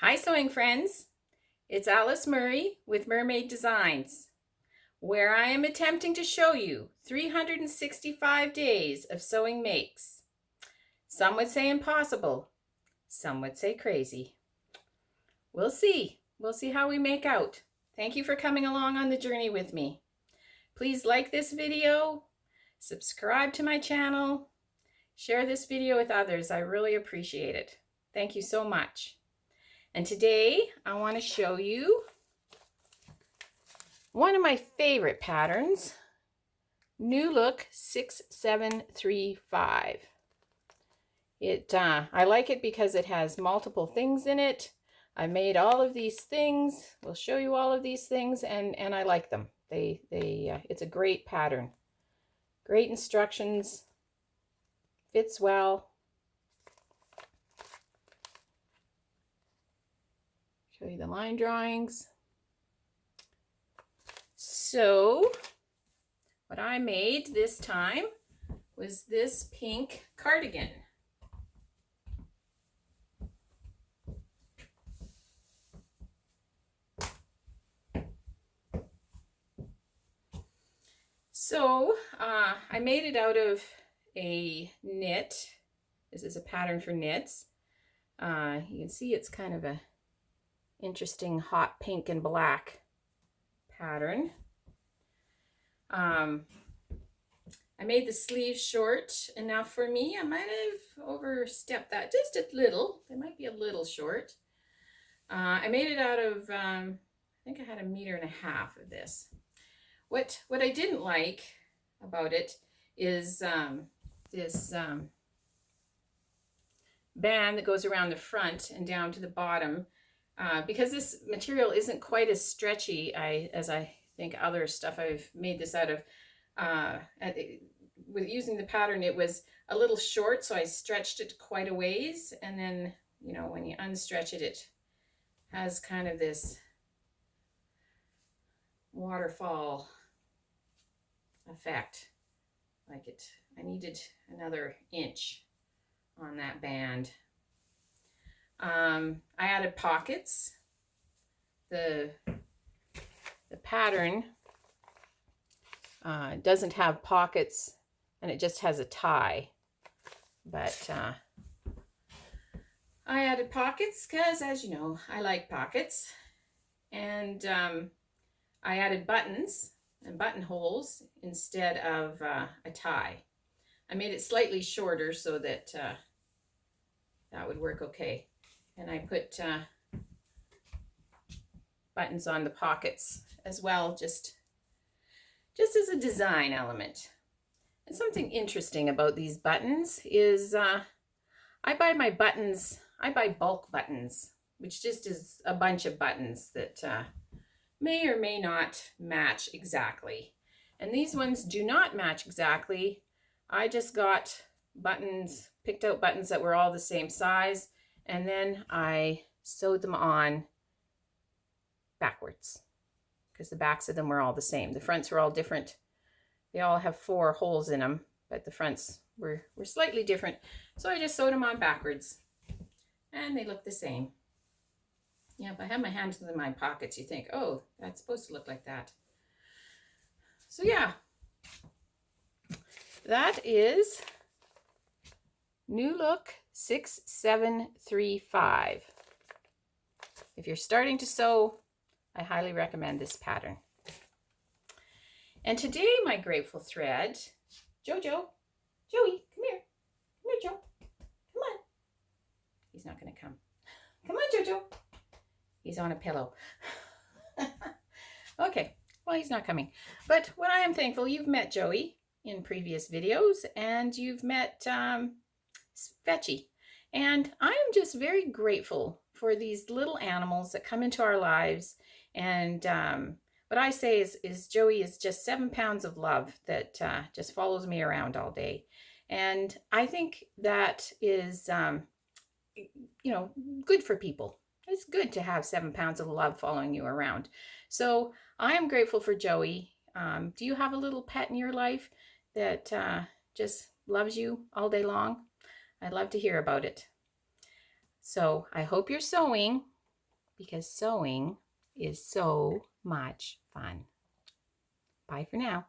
Hi sewing friends, it's Alice Murray with Murr-Made Designs, where I am attempting to show you 365 days of sewing makes. Some would say impossible, some would say crazy. We'll see how we make out. Thank you for coming along on the journey with me. Please like this video, subscribe to my channel, share this video with others. I really appreciate it. Thank you so much. And today I want to show you one of my favorite patterns, New Look 6735. I like it because it has multiple things in it. I made all of these things. We'll show you all of these things, and I like them. It's a great pattern. Great instructions. Fits well. Show you the line drawings. So what I made this time was this pink cardigan. So I made it out of a knit. This is a pattern for knits. You can see it's kind of a interesting hot pink and black pattern. I made the sleeves short enough for me. I might have overstepped that just a little. They might be a little short. I made it out of, I think I had 1.5 meters of this. What I didn't like about it is this band that goes around the front and down to the bottom. Because this material isn't quite as stretchy as I think other stuff I've made this out of. With using the pattern, it was a little short, so I stretched it quite a ways, and then, you know, when you unstretch it, it has kind of this waterfall effect. Like I needed another inch on that band. I added pockets. The pattern doesn't have pockets, and it just has a tie. But I added pockets because, as you know, I like pockets. And I added buttons and buttonholes instead of a tie. I made it slightly shorter so that that would work okay. And I put buttons on the pockets as well, just as a design element. And something interesting about these buttons is I buy bulk buttons, which just is a bunch of buttons that may or may not match exactly. And these ones do not match exactly. I just got buttons, picked out buttons that were all the same size, and then I sewed them on backwards because the backs of them were all the same. The fronts were all different. They all have 4 holes in them, but the fronts were slightly different. So I just sewed them on backwards, and they look the same. Yeah, if I have my hands in my pockets, you think, oh, that's supposed to look like that. So yeah, that is New Look 6735. If you're starting to sew, I highly recommend this pattern. And today my grateful thread, Joey, come here. Come here, Joe. Come on. He's not going to come. Come on, Jojo. He's on a pillow. Okay, well, he's not coming. But what I am thankful, you've met Joey in previous videos, and you've met Stretchy. And I am just very grateful for these little animals that come into our lives. And what I say is Joey is just 7 pounds of love that just follows me around all day. And I think that is, you know, good for people. It's good to have 7 pounds of love following you around. So I am grateful for Joey. Do you have a little pet in your life that just loves you all day long? I'd love to hear about it. So I hope you're sewing. because sewing is so much fun. Bye for now.